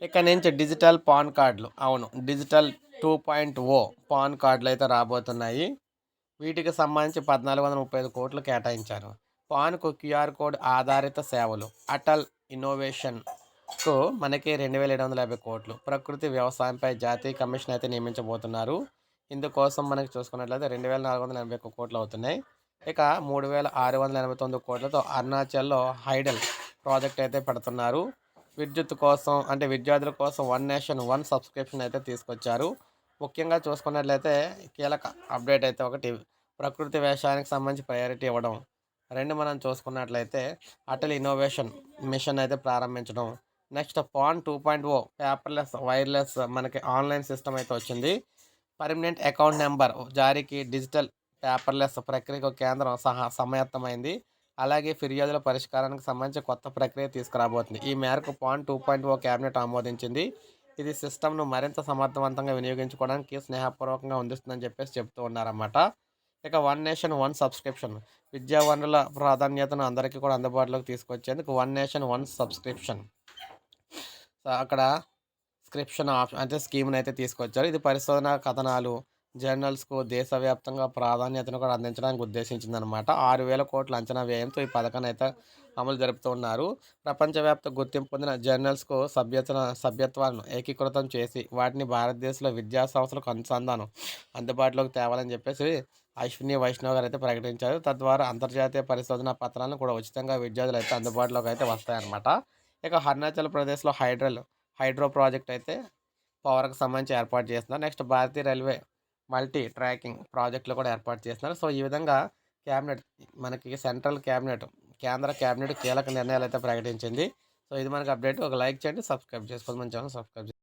ఇక నుంచి digital pan కార్డులు, అవును, డిజిటల్ 2.0 పాన్ కార్డులు అయితే రాబోతున్నాయి. వీటికి సంబంధించి 1435 కోట్లు కేటాయించారు. పాన్‌కు క్యూఆర్ కోడ్ ఆధారిత సేవలు, అటల్ ఇన్నోవేషన్‌కు మనకి 2750 కోట్లు. ప్రకృతి వ్యవసాయంపై జాతీయ కమిషన్ అయితే నియమించబోతున్నారు. ఇందుకోసం మనకి చూసుకున్నట్లయితే 2481 కోట్లు అవుతున్నాయి. ఇక 3689 కోట్లతో అరుణాచల్‌లో హైడల్ ప్రాజెక్ట్ అయితే పెడుతున్నారు. విద్యుత్ కోసం అంటే విద్యార్థుల కోసం వన్ నేషన్ వన్ సబ్స్క్రిప్షన్ అయితే తీసుకొచ్చారు. ముఖ్యంగా చూసుకున్నట్లయితే కీలక అప్డేట్ అయితే ఒకటి, ప్రకృతి వ్యవసాయానికి సంబంధించి ప్రయారిటీ ఇవ్వడం. 2 మనం చూసుకున్నట్లయితే అటల్ ఇన్నోవేషన్ మిషన్ అయితే ప్రారంభించడం. నెక్స్ట్ పాన్ 2.0 పేపర్‌లెస్, వైర్‌లెస్ మనకి ఆన్‌లైన్ సిస్టమ్ అయితే వచ్చింది. పర్మనెంట్ అకౌంట్ నెంబర్ జారీకి డిజిటల్ పేపర్‌లెస్ ప్రక్రియకు కేంద్రం సమాయత్తమైంది. అలాగే ఫిర్యాదుల పరిష్కారానికి సంబంధించి కొత్త ప్రక్రియ తీసుకురాబోతుంది. ఈ మేరకు పాన్ 2.0 కేబినెట్ ఆమోదించింది. ఇది సిస్టమ్‌ను మరింత సమర్థవంతంగా వినియోగించుకోవడానికి స్నేహపూర్వకంగా అందిస్తుందని చెప్తూ ఉన్నారన్నమాట. ఇక వన్ నేషన్ వన్ సబ్స్క్రిప్షన్, విద్యా వనరుల ప్రాధాన్యతను అందరికీ కూడా అందుబాటులోకి తీసుకొచ్చేందుకు వన్ నేషన్ వన్ సబ్స్క్రిప్షన్ అక్కడ స్క్రిప్షన్ ఆప్షన్ అంటే స్కీమ్‌ని అయితే తీసుకొచ్చారు. ఇది పరిశోధన కథనాలు, జర్నల్స్‌కు దేశవ్యాప్తంగా ప్రాధాన్యతను కూడా అందించడానికి ఉద్దేశించిందనమాట. 6,000 కోట్ల అంచనా వ్యయంతో ఈ పథకాన్ని అయితే అమలు జరుపుతూ ఉన్నారు. ప్రపంచవ్యాప్త గుర్తింపు పొందిన జర్నల్స్‌కు సభ్యత్వాలను ఏకీకృతం చేసి వాటిని భారతదేశంలో విద్యా సంస్థలకు అనుసంధానం అందుబాటులోకి తేవాలని చెప్పేసి అశ్విని వైష్ణవ్ గారు అయితే ప్రకటించారు. తద్వారా అంతర్జాతీయ పరిశోధనా పత్రాలను కూడా ఉచితంగా విద్యార్థులు అయితే అందుబాటులోకి అయితే వస్తాయన్నమాట. ఇక అరుణాచల్ ప్రదేశ్‌లో హైడ్రో ప్రాజెక్ట్ అయితే పవర్‌కి సంబంధించి ఏర్పాటు చేస్తున్నారు. నెక్స్ట్ భారతీయ రైల్వే మల్టీ ట్రాకింగ్ ప్రాజెక్టులు కూడా ఏర్పాటు చేస్తున్నారు. సో, ఈ విధంగా క్యాబినెట్ మనకి సెంట్రల్ క్యాబినెట్, కేంద్ర క్యాబినెట్ కీలక నిర్ణయాలు అయితే ప్రకటించింది. సో, ఇది మనకి అప్డేట్. ఒక లైక్ చేయండి, సబ్స్క్రైబ్ చేసుకోండి. మన ఛానల్ సబ్స్క్రైబ్